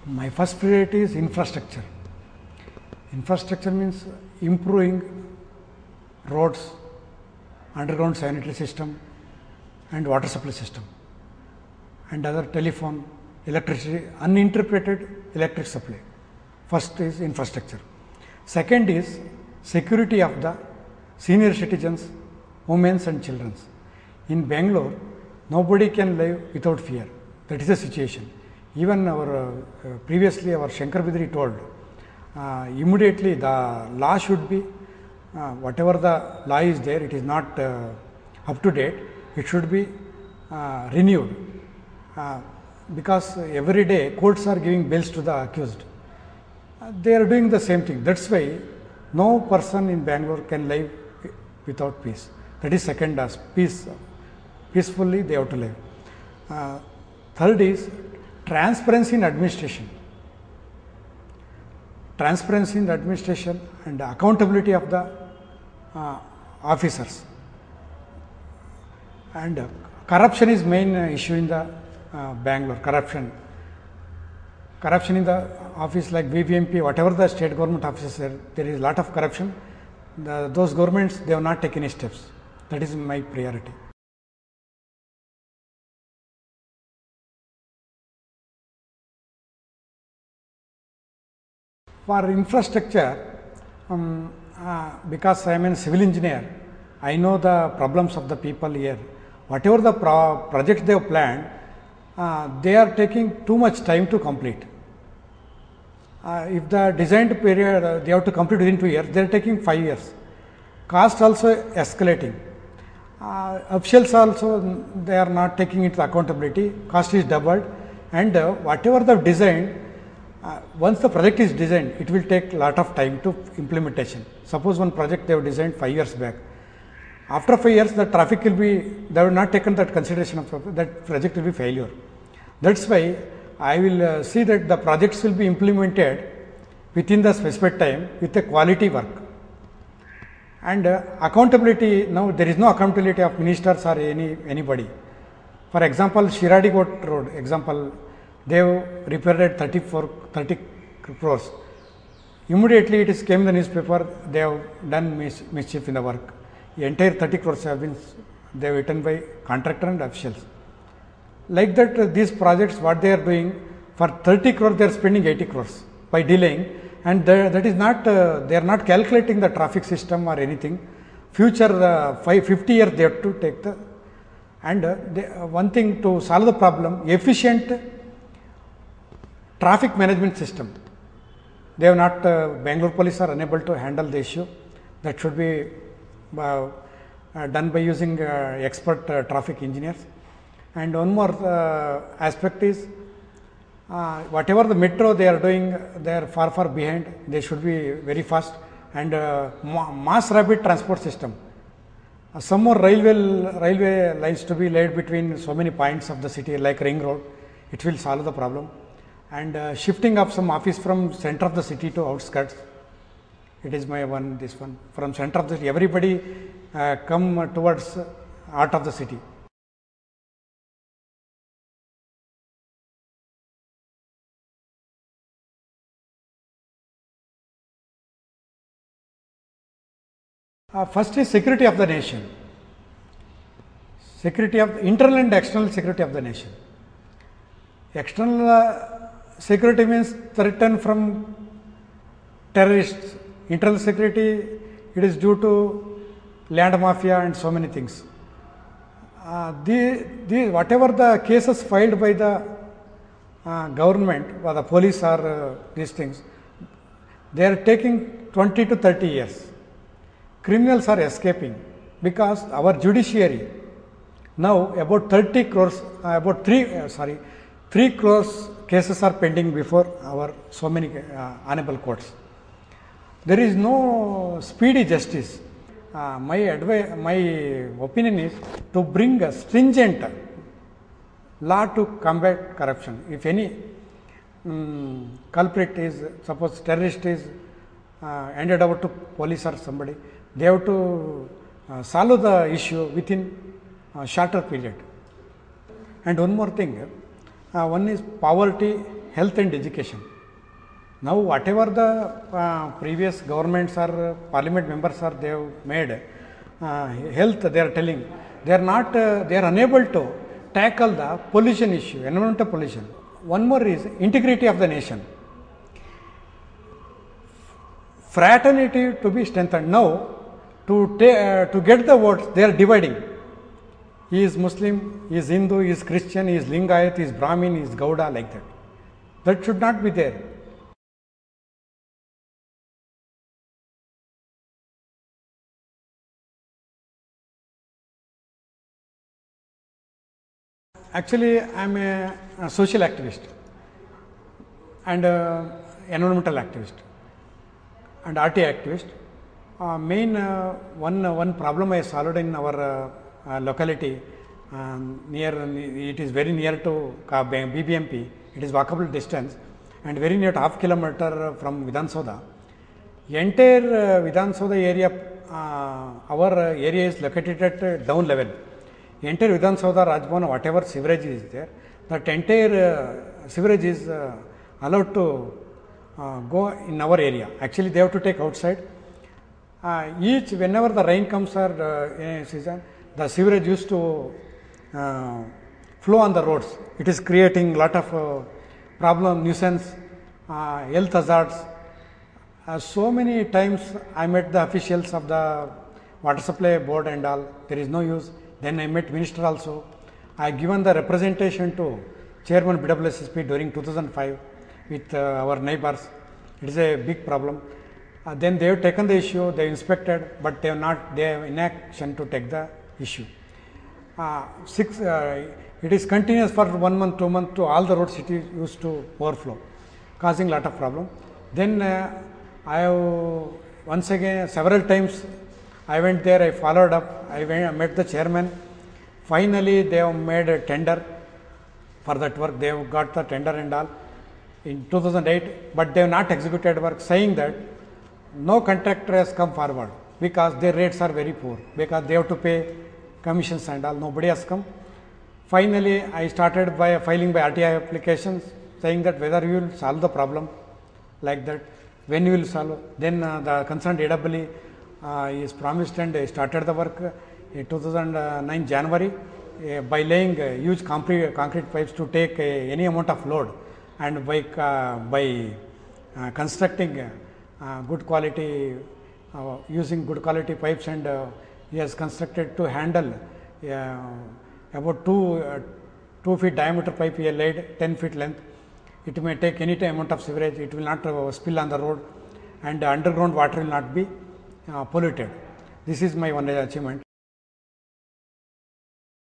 My first priority is infrastructure. Infrastructure means improving roads, underground sanitary system and water supply system and other telephone, electricity, uninterrupted electric supply. First is infrastructure. Second is security of the senior citizens, women and children. In Bangalore, nobody can live without fear. That is the situation. Even our previously our Shankar Bidri told, immediately the law should be, whatever the law is there, it is not up to date, it should be renewed, because every day courts are giving bails to the accused. They are doing the same thing. That's why no person in Bangalore can live without peace. That is second as peace. Peacefully they have to live. Third is transparency in administration. Transparency in the administration and accountability of the officers. And corruption is main issue in the Bangalore. Corruption in the office like VVMP, whatever the state government offices, there is a lot of corruption. Those governments, they have not taken any steps. That is my priority. For infrastructure, because I am a civil engineer, I know the problems of the people here. Whatever the project they have planned, they are taking too much time to complete. If the designed period they have to complete within 2 years, they are taking 5 years. Cost also escalating. Officials also, they are not taking into accountability. Cost is doubled, and whatever the design, once the project is designed, it will take lot of time to implementation. Suppose one project they have designed 5 years back. After 5 years, the traffic will be, they have not taken that consideration of that project will be failure. That's why I will see that the projects will be implemented within the specified time with a quality work. And accountability, now there is no accountability of ministers or anybody. For example, Shiradi Ghot Road, example, they have repaired 30 crores. Immediately it is came in the newspaper, they have done mischief in the work. The entire 30 crores have been, they have eaten by contractor and officials. Like that, these projects, what they are doing, for 30 crores, they are spending 80 crores by delaying, and that is not, they are not calculating the traffic system or anything. Future 50 years they have to take the, and one thing to solve the problem, efficient traffic management system. They have not, Bangalore police are unable to handle the issue. That should be done by using expert traffic engineers. And one more aspect is, whatever the metro they are doing, they are far behind. They should be very fast, and mass rapid transport system. Some more railway lines to be laid between so many points of the city, like Ring Road. It will solve the problem. And shifting of some office from center of the city to outskirts. It is my this one. From center of the city, everybody come towards heart of the city. First is security of the nation. Security of internal and external security of the nation. External security means threat from terrorists. Internal security, it is due to land mafia and so many things. Whatever the cases filed by the government or the police or these things, they are taking 20 to 30 years. Criminals are escaping because our judiciary now about 30 crores, about 3 crores cases are pending before our so many honorable courts. There is no speedy justice. My opinion is to bring a stringent law to combat corruption. If any culprit is, suppose terrorist is handed over to police or somebody, they have to solve the issue within a shorter period. And one more thing, one is poverty health and education. Now, whatever the previous governments or parliament members are they have made, health they are telling, they are not, they are unable to tackle the pollution issue, environmental pollution. One more is integrity of the nation. Fraternity to be strengthened. Now, to get the votes, they are dividing. He is Muslim, he is Hindu, he is Christian, he is Lingayat, he is Brahmin, he is Gauda, like that. That should not be there. Actually, I am a social activist and environmental activist and RT activist. One problem I solved in our locality near, it is very near to BBMP, it is walkable distance and very near to half kilometer from Vidhan Soda. Entire Vidhan Soda area, our area is located at down level. Entire Vidhan Soda, Rajbhavan, whatever sewerage is there, that entire sewerage is allowed to go in our area. Actually, they have to take outside. Whenever the rain comes or in season, the sewerage used to flow on the roads. It is creating lot of problem, nuisance, health hazards. So many times I met the officials of the water supply board and all, there is no use. Then I met minister also. I given the representation to chairman BWSSP during 2005 with our neighbors. It is a big problem. Then they have taken the issue, they inspected, but they have inaction to take the issue. It is continuous for 1 month, 2 months to all the roads it is used to overflow, causing lot of problem. Then I have once again several times I went there, I followed up, I met the chairman. Finally, they have made a tender for that work. They have got the tender and all in 2008, but they have not executed work, saying that no contractor has come forward because their rates are very poor, because they have to pay commissions and all. Nobody has come. Finally, I started by filing by RTI applications, saying that whether you will solve the problem like that, when you will solve. Then the concerned AWE is promised and started the work in 2009 January by laying huge concrete pipes to take any amount of load, and by constructing good quality, using good quality pipes, and he has constructed to handle about 2 feet diameter pipe he laid, 10 feet length. It may take any amount of sewerage, it will not spill on the road, and underground water will not be polluted. This is my one achievement.